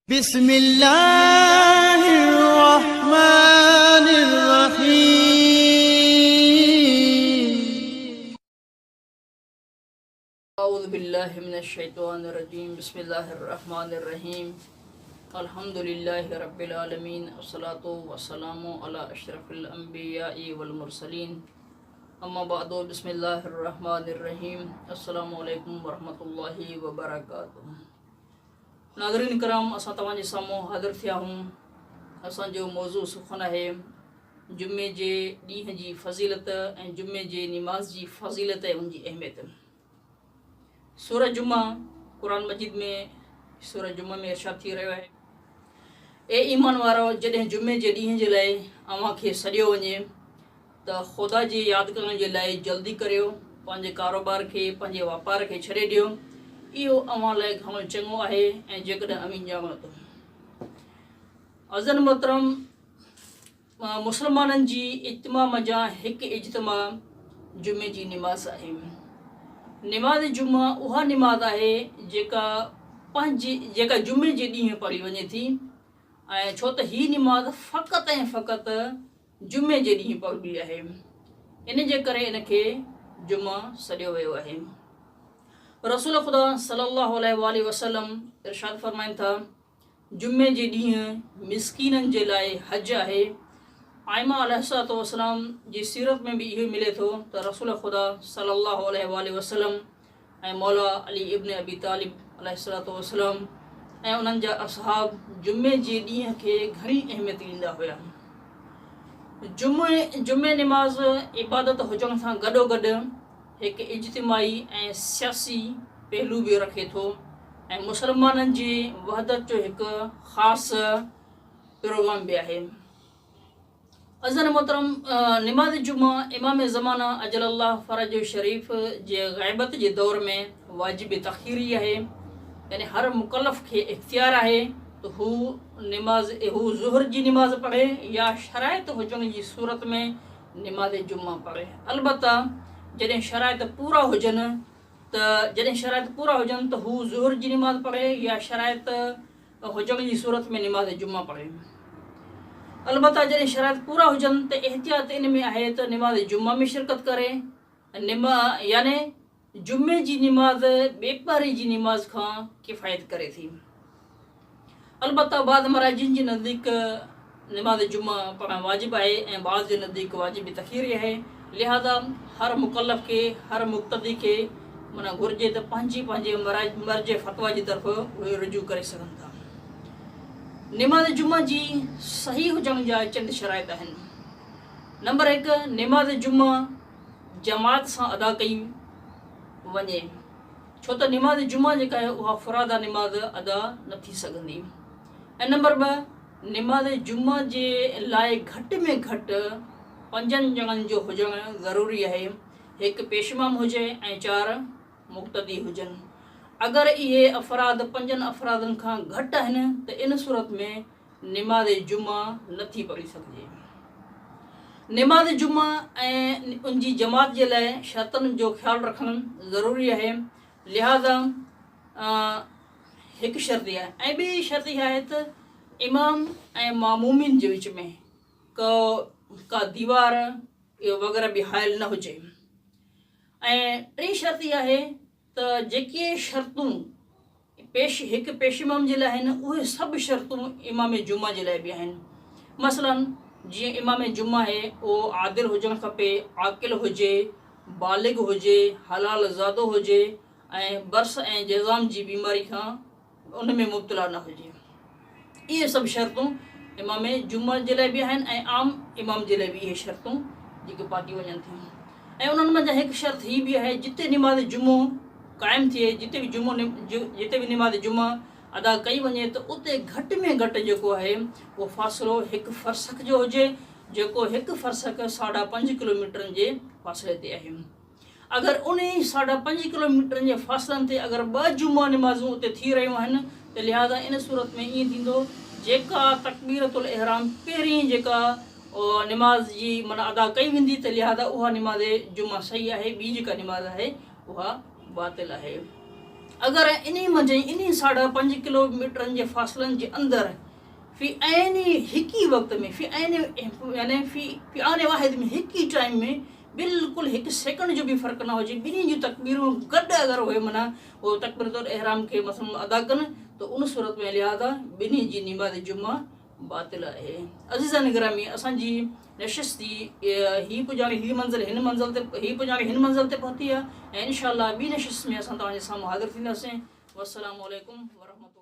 بسم الله الرحمن الرحيم أعوذ بالله من الشيطان الرجيم بسم الله الرحمن الرحيم الحمد لله رب العالمين والصلاة والسلام على أشرف الأنبياء والمرسلين أما بعد بسم الله الرحمن الرحيم السلام عليكم ورحمة الله وبركاته नाज़रीन कराम असां तव्हांजे साम्हूं हाज़िर थिया आहियूं। असांजो मौज़ू सुखन आहे जुमे जे ॾींहं जी फ़ज़ीलत ऐं जुमे जे निमाज़ जी फ़ज़ीलत ऐं उनजी अहमियत। सूरह जुमा क़ुरान मजीद में सूरह जुमा में इरशाद थी रहियो आहे, ए ईमान वारो जॾहिं जुमे जे ॾींहं जे लाइ अव्हांखे सॾियो वञे त ख़ुदा जे यादि करण जे लाइ जल्दी करियो, पंहिंजे कारोबार खे पंहिंजे वापार खे छॾे ॾियो, इहो अव्हां लाइ घणो चङो आहे। ऐं जेकॾहिं अमीन ॼाणो त अज़न मोहतरम मुस्लमाननि जी इज्तिमा जा हिकु इज्तिमा जुमे जी निमाज़ आहे। निमाज़ जुमा उहा निमाज़ आहे जेका जुमे जे ॾींहुं पढ़ी वञे थी, ऐं छो त हीअ निमाज़ फ़क़ति ऐं फ़क़ति जुमे जे ॾींहुं पढ़बी आहे, इन जे करे इनखे जुमा सॾियो वियो आहे। रसूल ख़ुदा सल्लल्लाहु अलैहि वसल्लम इरशाद फरमाइनि था, जुमे जे ॾींहुं मिस्कीननि जे लाइ हज आहे। आइमा अलैहिस्सलातु वस्सलाम जी सीरत में बि इहो मिले थो त रसूल ख़ुदा सल्लल्लाहु अलैहि वसल्लम ऐं मौला अली इब्न अबी तालिब अलैहिस्सलातु वस्सलाम ऐं उन्हनि जा असहाब जुमे जे ॾींहं खे घणी अहमियत ॾींदा हुया। जुमे निमाज़ इबादत हुजण सां गॾोगॾु हिकु इज्तिमाही ऐं सियासी पहलू बि रखे थो ऐं मुसलमाननि जी वहदत जो हिकु ख़ासि प्रोग्राम बि आहे। अज़न मोहतरम निमाज़ जुमा इमाम ज़माना अजलल्लाह फ़रज शरीफ़ जे ग़ैबत जे दौर में वाजिब तख़ीरी आहे, यानी हर मुकल्लफ़ खे इख्तियार आहे त हू ज़ुहर जी निमाज़ पढ़े या शराइत हुजण जी सूरत में निमाज़ जुमा पढ़े। अलबत्ता जॾहिं शराइत पूरा हुजनि त हू ज़ुहर जी निमाज़ पढ़े या शराइत हुजण जी सूरत में निमाज़ जुमा पढ़े। अलबत्ता जॾहिं शराइत पूरा हुजनि त एहतियात इन में आहे त निमाज़ जुमा में शिरकत करे, यानी जुमे जी निमाज़ ॿेपहरी जी निमाज़ खां किफ़ायत करे थी। अलबत्ता बाद मराजिन जे नज़दीक निमाज़ जुमा पढ़णु वाजिबु आहे ऐं बाद जे नज़दीक वाजिब तख़ीरी आहे। लिहाज़ा हर मुकल्लफ़ खे हर मुक़्तदी खे माना घुर्जे त पंहिंजे मर्ज़ फ़तवा जी तरफ़ उहे रुजू करे सघनि था। निमाज़ जुमा जी सही हुजण जा चंद शराइत आहिनि। नंबर 1, निमाज़ जुमा जमात सां अदा कई वञे, छो त निमाज़ जुमा जेका आहे उहा फ़ुरादा निमाज़ अदा न थी सघंदी। ऐं नंबर 2, निमाज़ जुमा जे लाइ घटि में घटि 5 ॼणनि जो हुजणु ज़रूरी आहे, 1 पेशमाम हुजे ऐं 4 मुक़्तदी हुजनि। अगरि इहे अफ़राद 5 अफ़रादनि खां घटि आहिनि त इन सूरत में निमाज़ जुमा नथी पढ़ी सघिजे। निमाज़ जुमा ऐं उनजी जमात जे लाइ शर्तनि जो ख़्यालु रखणु ज़रूरी आहे। लिहाज़ा हिकु शर्त आहे ऐं ॿी शर्त इहा आहे त इमाम ऐं मामूमिन जे विच में का दीवार वग़ैरह बि हायल न हुजे। ऐं टी शर्त इहा आहे त जेके शर्तूं हिकु पेशमाम जे लाइ आहिनि उहे सभु शर्तूं इमाम जुमा जे लाइ बि आहिनि। मसलन जीअं इमाम जुमा आहे उहो आदिल हुजणु खपे, आकिल हुजे, बालिग हुजे, हलाल ज़ादो हुजे ऐं बर्स ऐं जज़ाम जी बीमारी खां उन में मुब्तला न हुजे। इहे सभु शर्तूं इमाम जुमा जे लाइ बि आहिनि ऐं आम इमाम जे लाइ बि इहे शर्तूं जेके पाती वञनि थियूं। ऐं उन्हनि मंझि हिकु शर्त हीअ बि आहे, जिते निमाज़ जुमो क़ाइमु थिए, जिते बि निमाज़ जुमा अदा कई वञे त उते घटि में घटि जेको आहे उहो फ़ासिलो 1 फ़रसख़ जो हुजे, जेको 1 फ़रसख़ 5.5 किलोमीटरनि जे फ़ासिले ते आहे। अगरि उन 5.5 किलोमीटरनि जे फ़ासिलनि ते अगरि 2 जुमा निमाज़ूं उते थी रहियूं आहिनि त लिहाज़ा इन सूरत में ईअं थींदो, जेका तकबीरतुल इहराम पहिरीं जेका निमाज़ जी माना अदा कई वेंदी त लिहाज़ा उहा निमाज़ जुमा सही आहे, ॿी जेका निमाज़ आहे उहा बातिल आहे। अगरि इन 5.5 किलोमीटरनि जे फ़ासिलनि जे अंदरि फ़ी हिक ई वक़्त में फ़ी आने वाहिद में हिक ई टाइम में बिल्कुलु 1 सेकंड जो बि फ़र्क़ु न हुजे, ॿिन्ही जूं तकबीरूं गॾु अगरि उहे माना उहो तकबीरतुल इहराम खे मसलन अदा कनि त उन सूरत में लिहाज़ा ॿिन्ही जी नमाज़ जुमा बातिल आहे। अज़ीज़ान गिरामी, असांजी नशिस्ती ही मंज़िल हिन मंज़िल ते पहुती आहे ऐं इंशाअल्लाह ॿी नशिस्त में असां तव्हांजे साम्हूं हाज़िर थींदासीं। वस्सलामु अलैकुम वरहमतुल्लाह।